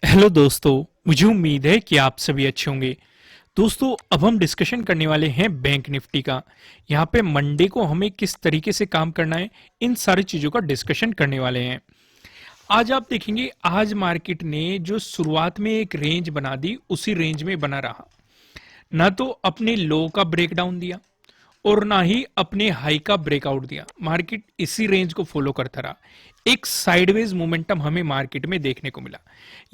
Hello दोस्तों। मुझे उम्मीद है कि आप सभी अच्छे होंगे। दोस्तों, अब हम डिस्कशन करने वाले हैं बैंक निफ्टी का। यहाँ पे मंडे को हमें किस तरीके से काम करना है, इन सारी चीजों का डिस्कशन करने वाले हैं। आज आप देखेंगे, आज मार्केट ने जो शुरुआत में एक रेंज बना दी उसी रेंज में बना रहा। ना तो अपने लो का ब्रेकडाउन दिया और ना ही अपने हाई का ब्रेकआउट दिया। मार्केट इसी रेंज को फॉलो करता रहा। एक साइडवेज मोमेंटम हमें मार्केट में देखने को मिला।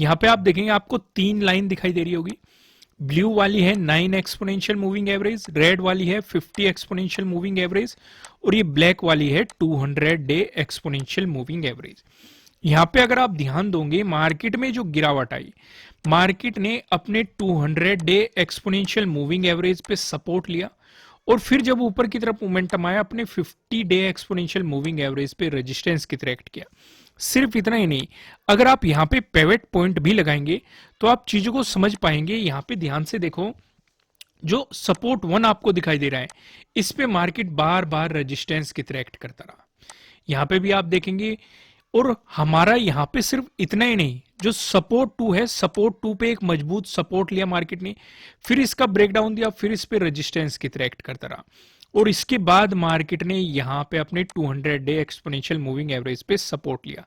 यहां पे आप देखेंगे, आपको तीन लाइन दिखाई दे रही होगी। ब्लू वाली है 9 एक्सपोनेंशियल मूविंग एवरेज, रेड वाली है 50 एक्सपोनेंशियल मूविंग एवरेज और ये ब्लैक वाली है 200 डे एक्सपोनेंशियल मूविंग एवरेज। यहां पे अगर आप ध्यान दोगे, मार्केट में जो गिरावट आई, मार्केट ने अपने 200 डे एक्सपोनेंशियल मूविंग एवरेज पे सपोर्ट लिया और फिर जब ऊपर की तरफ मोमेंटम आया, अपने 50 डे एक्सपोनेंशियल मूविंग एवरेज पे रेजिस्टेंस की तरह एक्ट किया। सिर्फ इतना ही नहीं, अगर आप यहां पे पेवेट पॉइंट भी लगाएंगे तो आप चीजों को समझ पाएंगे। यहां पे ध्यान से देखो, जो सपोर्ट वन आपको दिखाई दे रहा है, इस पे मार्केट बार बार रेजिस्टेंस की तरह एक्ट करता रहा। यहां पे भी आप देखेंगे, और हमारा यहां पे सिर्फ इतना ही नहीं, जो सपोर्ट टू है, सपोर्ट टू पे एक मजबूत सपोर्ट लिया मार्केट ने, फिर इसका ब्रेकडाउन दिया, फिर इस पे रेजिस्टेंस की तरह एक्ट करता रहा और इसके बाद मार्केट ने यहां पे अपने 200 डे एक्सपोनेंशियल मूविंग एवरेज पे सपोर्ट लिया।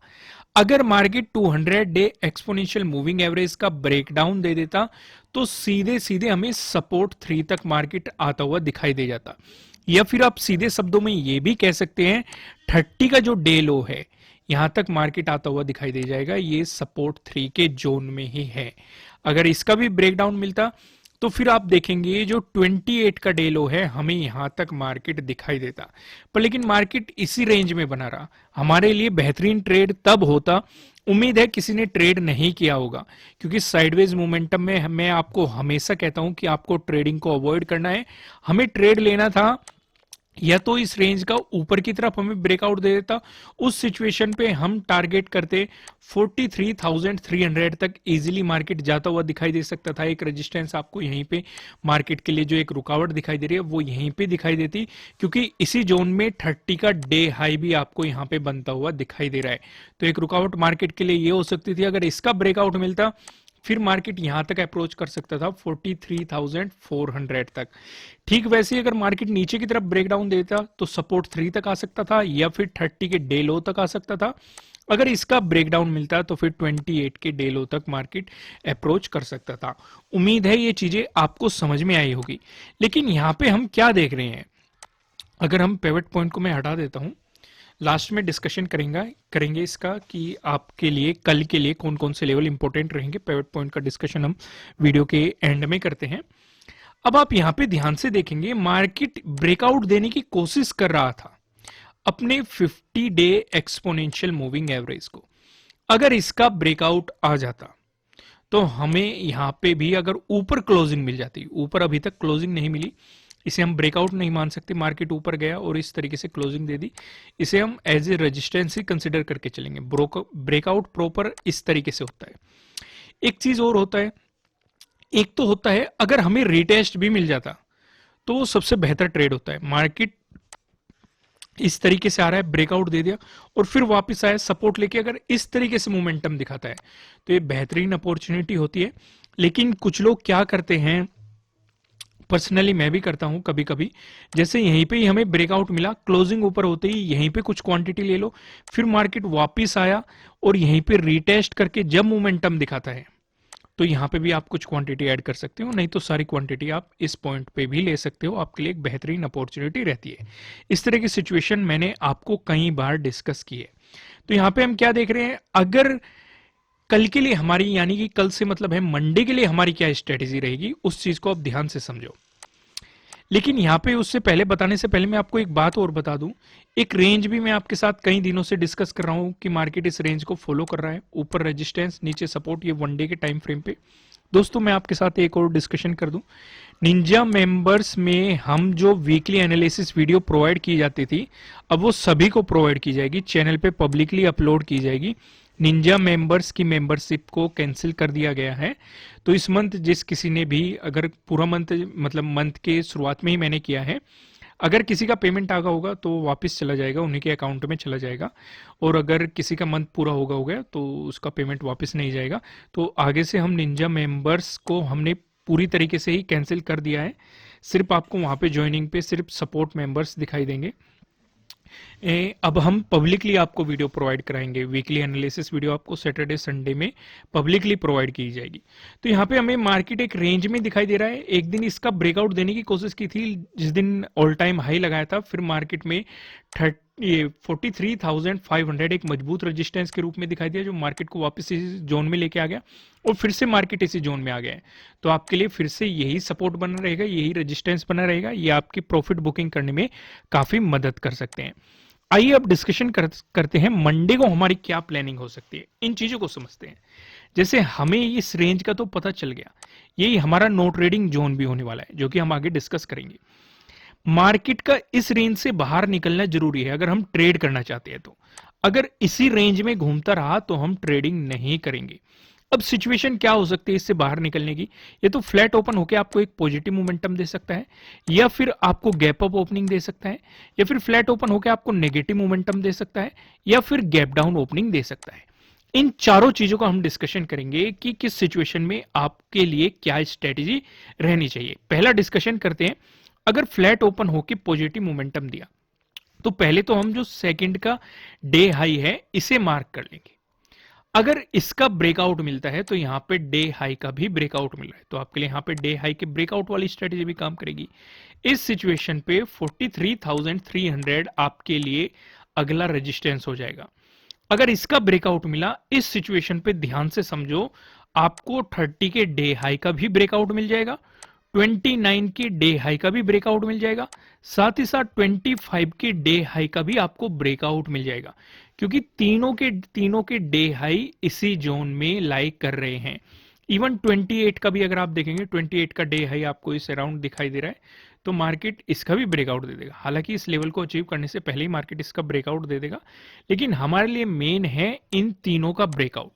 अगर market 200 day exponential moving average का ब्रेकडाउन दे देता तो सीधे सीधे हमें सपोर्ट 3 तक मार्केट आता हुआ दिखाई दे जाता। या फिर आप सीधे शब्दों में ये भी कह सकते हैं, 30 का जो डे लो है, यहां तक मार्केट आता हुआ दिखाई दे जाएगा। ये सपोर्ट 3 के जोन में ही है। अगर इसका भी ब्रेकडाउन मिलता तो फिर आप देखेंगे, जो 28 का डे लो है, हमें यहां तक मार्केट दिखाई देता। पर लेकिन मार्केट इसी रेंज में बना रहा। हमारे लिए बेहतरीन ट्रेड तब होता, उम्मीद है किसी ने ट्रेड नहीं किया होगा, क्योंकि साइडवेज मोमेंटम में मैं आपको हमेशा कहता हूं कि आपको ट्रेडिंग को अवॉइड करना है। हमें ट्रेड लेना था, या तो इस रेंज का ऊपर की तरफ हमें ब्रेकआउट दे देता, उस सिचुएशन पे हम टारगेट करते 43,300 तक इजीली मार्केट जाता हुआ दिखाई दे सकता था। एक रेजिस्टेंस आपको यहीं पे मार्केट के लिए जो एक रुकावट दिखाई दे रही है वो यहीं पे दिखाई देती, क्योंकि इसी जोन में 30 का डे हाई भी आपको यहाँ पे बनता हुआ दिखाई दे रहा है। तो एक रुकावट मार्केट के लिए ये हो सकती थी। अगर इसका ब्रेकआउट मिलता, फिर मार्केट यहां तक अप्रोच कर सकता था 43,400 तक। ठीक वैसे ही अगर मार्केट नीचे की तरफ ब्रेकडाउन देता तो सपोर्ट 3 तक आ सकता था, या फिर 30 के डे लो तक आ सकता था। अगर इसका ब्रेकडाउन मिलता तो फिर 28 के डे लो तक मार्केट अप्रोच कर सकता था। उम्मीद है ये चीजें आपको समझ में आई होगी। लेकिन यहां पे हम क्या देख रहे हैं, अगर हम पेवट पॉइंट को मैं हटा देता हूं, लास्ट में डिस्कशन करेंगे इसका कि आपके लिए कल के लिए कौन कौन से लेवल इंपॉर्टेंट रहेंगे। पेवट पॉइंट का डिस्कशन हम वीडियो के एंड में करते हैं। अब आप यहां पे ध्यान से देखेंगे, मार्केट ब्रेकआउट देने की कोशिश कर रहा था अपने 50 डे एक्सपोनेंशियल मूविंग एवरेज को। अगर इसका ब्रेकआउट आ जाता तो हमें यहां पे भी अगर ऊपर क्लोजिंग मिल जाती, ऊपर अभी तक क्लोजिंग नहीं मिली, इसे हम ब्रेकआउट नहीं मान सकते। मार्केट ऊपर गया और इस तरीके से क्लोजिंग दे दी, इसे हम एज ए रेजिस्टेंस ही कंसिडर करके चलेंगे। ब्रेकआउट प्रॉपर इस तरीके से होता है। एक चीज और होता है, एक तो होता है अगर हमें रिटेस्ट भी मिल जाता तो वो सबसे बेहतर ट्रेड होता है। मार्केट इस तरीके से आ रहा है, ब्रेकआउट दे दिया और फिर वापस आया सपोर्ट लेके, अगर इस तरीके से मोमेंटम दिखाता है तो ये बेहतरीन अपॉर्चुनिटी होती है। लेकिन कुछ लोग क्या करते हैं, पर्सनली मैं भी करता हूं कभी कभी, जैसे यहीं पे ही हमें ब्रेकआउट मिला, क्लोजिंग ऊपर होते ही यहीं पे कुछ क्वांटिटी ले लो, फिर मार्केट वापस आया और यहीं पे रीटेस्ट करके जब मोमेंटम दिखाता है तो यहां पे भी आप कुछ क्वांटिटी ऐड कर सकते हो, नहीं तो सारी क्वांटिटी आप इस पॉइंट पे भी ले सकते हो। आपके लिए एक बेहतरीन अपॉर्चुनिटी रहती है। इस तरह की सिचुएशन मैंने आपको कई बार डिस्कस की है। तो यहां पे हम क्या देख रहे हैं, अगर कल के लिए हमारी, यानी कि कल से मतलब है मंडे के लिए हमारी क्या स्ट्रेटेजी रहेगी, उस चीज को आप ध्यान से समझो। लेकिन यहाँ पे उससे पहले, बताने से पहले मैं आपको एक बात और बता दूं। एक रेंज भी मैं आपके साथ कई दिनों से डिस्कस कर रहा हूं कि मार्केट इस रेंज को फॉलो कर रहा है, ऊपर रेजिस्टेंस नीचे सपोर्ट, ये वन डे के टाइम फ्रेम पे। दोस्तों, मैं आपके साथ एक और डिस्कशन कर दूं। निंजा मेंबर्स में हम जो वीकली एनालिसिस वीडियो प्रोवाइड की जाती थी, अब वो सभी को प्रोवाइड की जाएगी, चैनल पे पब्लिकली अपलोड की जाएगी। निंजा मेंबर्स की मेंबरशिप को कैंसिल कर दिया गया है। तो इस मंथ जिस किसी ने भी, अगर पूरा मंथ मतलब मंथ के शुरुआत में ही मैंने किया है, अगर किसी का पेमेंट आ गया होगा तो वापस चला जाएगा, उन्हीं के अकाउंट में चला जाएगा, और अगर किसी का मंथ पूरा हो गया तो उसका पेमेंट वापस नहीं जाएगा। तो आगे से हम निंजा मेंबर्स को हमने पूरी तरीके से ही कैंसिल कर दिया है। सिर्फ आपको वहाँ पे ज्वाइनिंग पे सिर्फ सपोर्ट मेंबर्स दिखाई देंगे। अब हम पब्लिकली आपको वीडियो प्रोवाइड कराएंगे, वीकली एनालिसिस वीडियो आपको सैटरडे संडे में पब्लिकली प्रोवाइड की जाएगी। तो यहाँ पे हमें मार्केट एक रेंज में दिखाई दे रहा है। एक दिन इसका ब्रेकआउट देने की कोशिश की थी, जिस दिन ऑल टाइम हाई लगाया था, फिर मार्केट में 43,500 एक मजबूत रेजिस्टेंस के रूप में दिखाई दिया, जो मार्केट को वापस इस जोन में लेके आ गया, और फिर से मार्केट इसी जोन में आ गया है। तो आपके लिए फिर से यही सपोर्ट बना रहेगा, यही रेजिस्टेंस बना रहेगा, ये आपकी प्रॉफिट बुकिंग करने में काफी मदद कर सकते हैं। आइए अब डिस्कशन करते हैं मंडे को हमारी क्या प्लानिंग हो सकती है, इन चीजों को समझते हैं। जैसे हमें इस रेंज का तो पता चल गया, यही हमारा नो ट्रेडिंग जोन भी होने वाला है, जो कि हम आगे डिस्कस करेंगे। मार्केट का इस रेंज से बाहर निकलना जरूरी है अगर हम ट्रेड करना चाहते हैं। तो अगर इसी रेंज में घूमता रहा तो हम ट्रेडिंग नहीं करेंगे। अब सिचुएशन क्या हो सकती है इससे बाहर निकलने की? ये तो फ्लैट ओपन होकर आपको एक पॉजिटिव मोमेंटम दे सकता है, या फिर आपको गैप अप ओपनिंग दे सकता है, या फिर फ्लैट ओपन होकर आपको नेगेटिव मोमेंटम दे सकता है, या फिर गैप डाउन ओपनिंग दे सकता है। इन चारों चीजों का हम डिस्कशन करेंगे कि किस सिचुएशन में आपके लिए क्या स्ट्रेटेजी रहनी चाहिए। पहला डिस्कशन करते हैं, अगर फ्लैट ओपन होकर पॉजिटिव मोमेंटम दिया तो पहले तो हम जो सेकंड का डे हाई है इसे मार्क कर लेंगे। अगर इसका ब्रेकआउट मिलता है तो यहां पे डे हाई का भी ब्रेकआउट मिल रहा है, तो आपके लिए यहां पे डे हाई के ब्रेकआउट वाली स्ट्रेटेजी भी काम करेगी। इस सिचुएशन पे 43,300 आपके लिए अगला रेजिस्टेंस हो जाएगा। अगर इसका ब्रेकआउट मिला, इस सिचुएशन पे ध्यान से समझो, आपको 30 के डे हाई का भी ब्रेकआउट मिल जाएगा, 29 के डे हाई का भी ब्रेकआउट मिल जाएगा, साथ ही साथ 25 के डे हाई का भी आपको ब्रेकआउट मिल जाएगा, क्योंकि तीनों के डे हाई इसी जोन में लाइक कर रहे हैं। इवन 28 का भी अगर आप देखेंगे, 28 का डे हाई आपको इस अराउंड दिखाई दे रहा है, तो मार्केट इसका भी ब्रेकआउट दे देगा। हालांकि इस लेवल को अचीव करने से पहले ही मार्केट इसका ब्रेकआउट दे देगा, लेकिन हमारे लिए मेन है इन तीनों का ब्रेकआउट।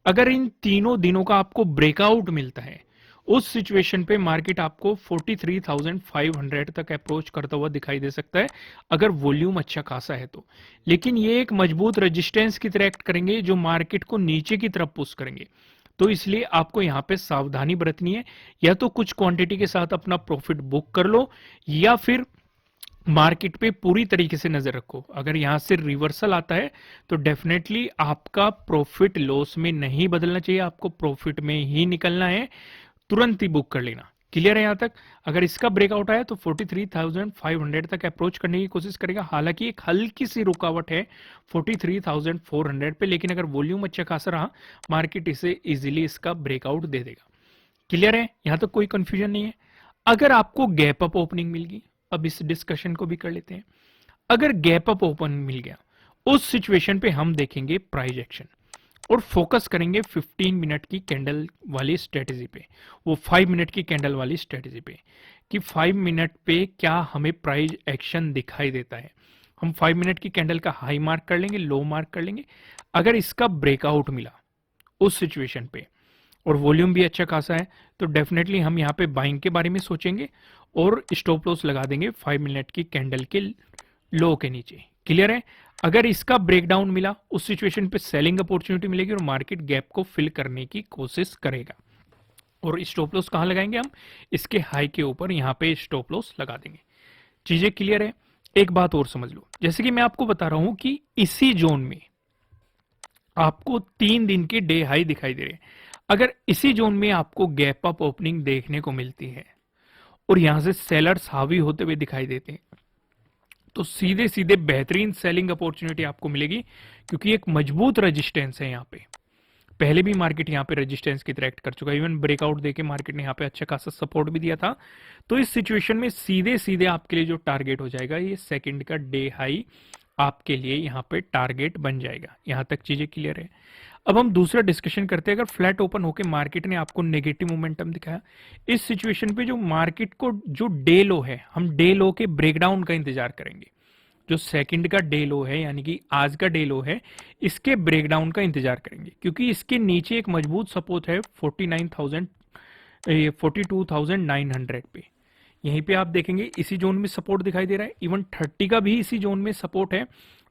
अगर इन तीनों दिनों का आपको ब्रेकआउट मिलता है, उस सिचुएशन पे मार्केट आपको 43,500 तक अप्रोच करता हुआ दिखाई दे सकता है, अगर वॉल्यूम अच्छा खासा है तो। लेकिन ये एक मजबूत रेजिस्टेंस की तरह एक्ट करेंगे, जो मार्केट को नीचे की तरफ पुश करेंगे। तो इसलिए आपको यहां पे सावधानी बरतनी है, या तो कुछ क्वांटिटी के साथ अपना प्रॉफिट बुक कर लो, या फिर मार्केट पे पूरी तरीके से नजर रखो। अगर यहां से रिवर्सल आता है तो डेफिनेटली आपका प्रॉफिट लॉस में नहीं बदलना चाहिए, आपको प्रॉफिट में ही निकलना है, तुरंत ही बुक कर लेना। क्लियर है यहां तक? अगर इसका ब्रेकआउट आया तो 43,500 तक अप्रोच करने की कोशिश करेगा। हालांकि एक हल्की सी रुकावट है 43,400 पे, लेकिन अगर वॉल्यूम अच्छा खासा रहा, मार्केट इसे इजीली इसका ब्रेकआउट दे देगा। क्लियर है? यहां तक कोई कंफ्यूजन नहीं है। अगर आपको गैप अप ओपनिंग मिल गई, अब इस डिस्कशन को भी कर लेते हैं। अगर गैप अप ओपन मिल गया, उस सिचुएशन पे हम देखेंगे प्राइस एक्शन और फोकस करेंगे 15 मिनट की कैंडल वाली स्ट्रेटेजी पे, वो 5 मिनट की कैंडल वाली स्ट्रेटेजी पे, कि 5 मिनट पे क्या हमें प्राइस एक्शन दिखाई देता है। हम 5 मिनट की कैंडल का हाई मार्क कर लेंगे, लो मार्क कर लेंगे। अगर इसका ब्रेकआउट मिला उस सिचुएशन पे और वॉल्यूम भी अच्छा खासा है, तो डेफिनेटली हम यहाँ पे बाइंग के बारे में सोचेंगे और स्टॉप लॉस लगा देंगे 5 मिनट की कैंडल के लो के नीचे। क्लियर है? अगर इसका ब्रेकडाउन मिला, उस सिचुएशन पे सेलिंग अपॉर्चुनिटी मिलेगी और मार्केट गैप को फिल करने की कोशिश करेगा। और स्टॉप लॉस कहां लगाएंगे हम? इसके हाई के ऊपर यहां पे स्टॉप लॉस लगा देंगे। चीजें क्लियर है? एक बात और समझ लो, जैसे कि मैं आपको बता रहा हूं कि इसी जोन में आपको 3 दिन के डे हाई दिखाई दे रहे हैं। अगर इसी जोन में आपको गैप अप ओपनिंग देखने को मिलती है और यहां से सेलर्स हावी होते हुए दिखाई देते हैं, तो सीधे सीधे बेहतरीन सेलिंग अपॉर्चुनिटी आपको मिलेगी, क्योंकि एक मजबूत रेजिस्टेंस है यहां पे। पहले भी मार्केट यहां पे रेजिस्टेंस की तरह एक्ट कर चुका है, इवन ब्रेकआउट देके मार्केट ने यहां पे अच्छा खासा सपोर्ट भी दिया था। तो इस सिचुएशन में सीधे सीधे आपके लिए जो टारगेट हो जाएगा, ये सेकंड का डे हाई आपके लिए यहां पे टारगेट बन जाएगा। यहां तक चीजें क्लियर है? अब हम दूसरा डिस्कशन करते हैं। अगर फ्लैट ओपन होकर मार्केट ने आपको नेगेटिव मोमेंटम दिखाया, इस सिचुएशन पे जो मार्केट को जो डे लो है, हम डे लो के ब्रेकडाउन का इंतजार करेंगे। जो सेकंड का डे लो है, यानी कि आज का डे लो है, इसके ब्रेकडाउन का इंतजार करेंगे, क्योंकि इसके नीचे एक मजबूत सपोर्ट है 42,900 पे। यहीं पे आप देखेंगे इसी जोन में सपोर्ट दिखाई दे रहा है। इवन 30 का भी इसी जोन में सपोर्ट है,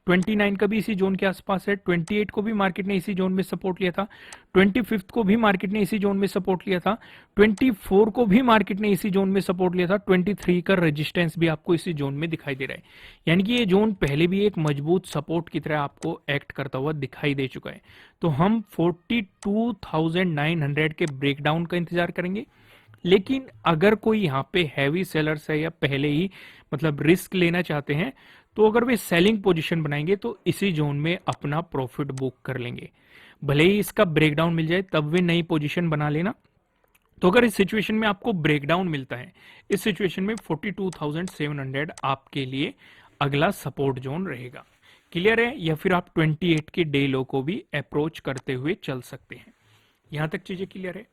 29 का भी इसी जोन के आसपास है, 28 को भी मार्केट ने इसी जोन में सपोर्ट लिया था, 25 को भी मार्केट ने इसी जोन में सपोर्ट लिया था, 24 को भी मार्केट ने इसी जोन में सपोर्ट लिया था, 23 का रेजिस्टेंस भी आपको इसी जोन में दिखाई दे रहा है। यानी कि ये जोन पहले भी एक मजबूत सपोर्ट की तरह आपको एक्ट करता हुआ दिखाई दे चुका है। तो हम 42,900 के ब्रेकडाउन का इंतजार करेंगे। लेकिन अगर कोई यहाँ पे हैवी सेलर्स है या पहले ही मतलब रिस्क लेना चाहते हैं, तो अगर वे सेलिंग पोजीशन बनाएंगे तो इसी जोन में अपना प्रॉफिट बुक कर लेंगे। भले ही इसका ब्रेकडाउन मिल जाए तब वे नई पोजीशन बना लेना। तो अगर इस सिचुएशन में आपको ब्रेकडाउन मिलता है, इस सिचुएशन में 42,700 आपके लिए अगला सपोर्ट जोन रहेगा। क्लियर है? या फिर आप 28 के डे लो को भी अप्रोच करते हुए चल सकते हैं। यहां तक चीजें क्लियर है।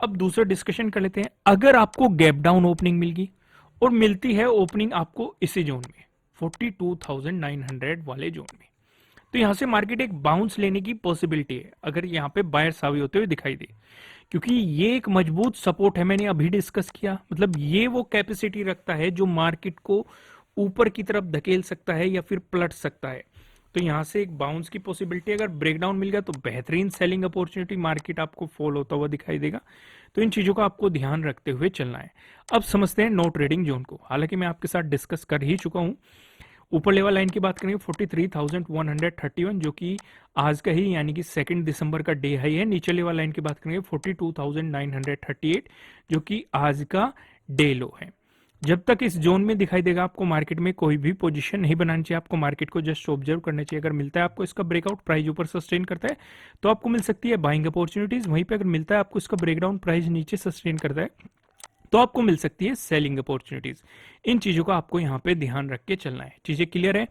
अब दूसरा डिस्कशन कर लेते हैं। अगर आपको गैप डाउन ओपनिंग मिल गई और मिलती है ओपनिंग आपको इसी जोन में 42,900 वाले जोन में, तो यहां से मार्केट एक बाउंस लेने की पॉसिबिलिटी है अगर यहां पे बायर्स हावी होते हुए दिखाई दे, क्योंकि ये एक मजबूत सपोर्ट है। मैंने अभी डिस्कस किया, मतलब ये वो कैपेसिटी रखता है जो मार्केट को ऊपर की तरफ धकेल सकता है या फिर पलट सकता है। तो यहां से एक बाउंस की पॉसिबिलिटी, अगर ब्रेकडाउन मिल गया तो बेहतरीन सेलिंग अपॉर्चुनिटी, मार्केट आपको फॉल होता हुआ दिखाई देगा। तो इन चीजों का आपको ध्यान रखते हुए चलना है। अब समझते हैं नो ट्रेडिंग जोन को। हालांकि मैं आपके साथ डिस्कस कर ही चुका हूं। ऊपर लेवल लाइन की बात करेंगे 43,131 जो कि आज का ही यानी कि 2 दिसंबर का डे हाई है। नीचे लेवल लाइन की बात करेंगे 42,938 जो कि आज का डे लो है। जब तक इस जोन में दिखाई देगा आपको मार्केट में कोई भी पोजीशन नहीं बनानी चाहिए। आपको मार्केट को जस्ट ऑब्जर्व करना चाहिए। अगर मिलता है आपको इसका ब्रेकआउट, प्राइस ऊपर सस्टेन करता है तो आपको मिल सकती है बाइंग अपॉर्चुनिटीज। वहीं पे अगर मिलता है आपको इसका ब्रेकडाउन, प्राइस नीचे सस्टेन करता है तो आपको मिल सकती है सेलिंग अपॉर्चुनिटीज। इन चीजों का आपको यहाँ पे ध्यान रख के चलना है। चीजें क्लियर है?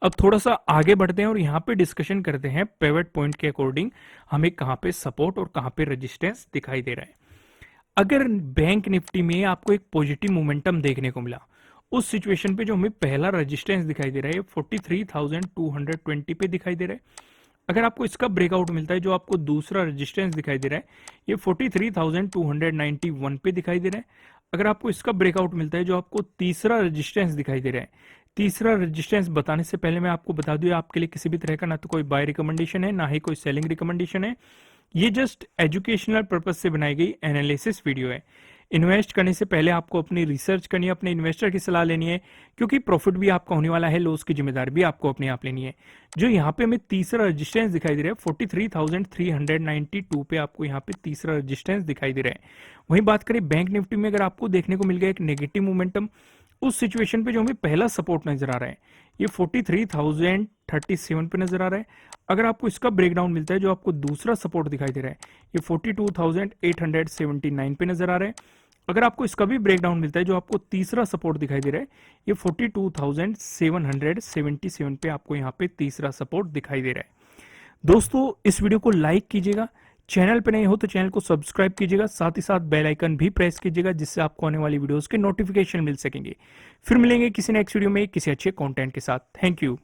अब थोड़ा सा आगे बढ़ते हैं और यहाँ पे डिस्कशन करते हैं पिवट पॉइंट के अकॉर्डिंग हमें कहाँ पे सपोर्ट और कहाँ पे रेजिस्टेंस दिखाई दे रहा है। अगर बैंक निफ्टी में आपको एक पॉजिटिव मोमेंटम देखने को मिला, उस सिचुएशन पे जो हमें पहला रेजिस्टेंस दिखाई दे रहा है 43,220 पे दिखाई दे रहा है। अगर आपको इसका ब्रेकआउट मिलता है, जो आपको दूसरा रेजिस्टेंस दिखाई दे रहा है ये 43,291 पे दिखाई दे रहा है। अगर आपको इसका ब्रेकआउट मिलता है, जो आपको तीसरा रेजिस्टेंस दिखाई दे रहा है, तीसरा रेजिस्टेंस बताने से पहले मैं आपको बता दूं आपके लिए किसी भी तरह का ना तो कोई बाय रिकमेंडेशन है ना ही कोई सेलिंग रिकमेंडेशन है। ये जस्ट एजुकेशनल पर्पज से बनाई गई एनालिसिस वीडियो है। इन्वेस्ट करने से पहले आपको अपनी रिसर्च करनी है, अपने इन्वेस्टर की सलाह लेनी है, क्योंकि प्रॉफिट भी आपका होने वाला है, लॉस की जिम्मेदारी भी आपको अपने आप लेनी है। जो यहाँ पे हमें तीसरा रेजिस्टेंस दिखाई दे रहा है 43,392 पे आपको यहाँ पे तीसरा रेजिस्टेंस दिखाई दे रहा है। वहीं बात करें बैंक निफ्टी में, अगर आपको देखने को मिल गया एक नेगेटिव मोमेंटम, उस सिचुएशन पे जो हमें पहला सपोर्ट नजर आ रहा है ये 43,037 पे नजर आ रहा है। अगर आपको इसका ब्रेकडाउन मिलता है, जो आपको दूसरा सपोर्ट दिखाई दे रहा है ये 42,879 पे नजर आ रहा है। अगर आपको इसका भी ब्रेकडाउन मिलता है, जो आपको तीसरा सपोर्ट दिखाई दे रहा है ये 42,777 पे आपको यहाँ पे तीसरा सपोर्ट दिखाई दे रहा है। दोस्तों इस वीडियो को लाइक कीजिएगा, चैनल पे नए हो तो चैनल को सब्सक्राइब कीजिएगा, साथ ही साथ बेल आइकन भी प्रेस कीजिएगा जिससे आपको आने वाली वीडियोस के नोटिफिकेशन मिल सकेंगे। फिर मिलेंगे किसी नेक्स्ट वीडियो में किसी अच्छे कंटेंट के साथ। Thank you.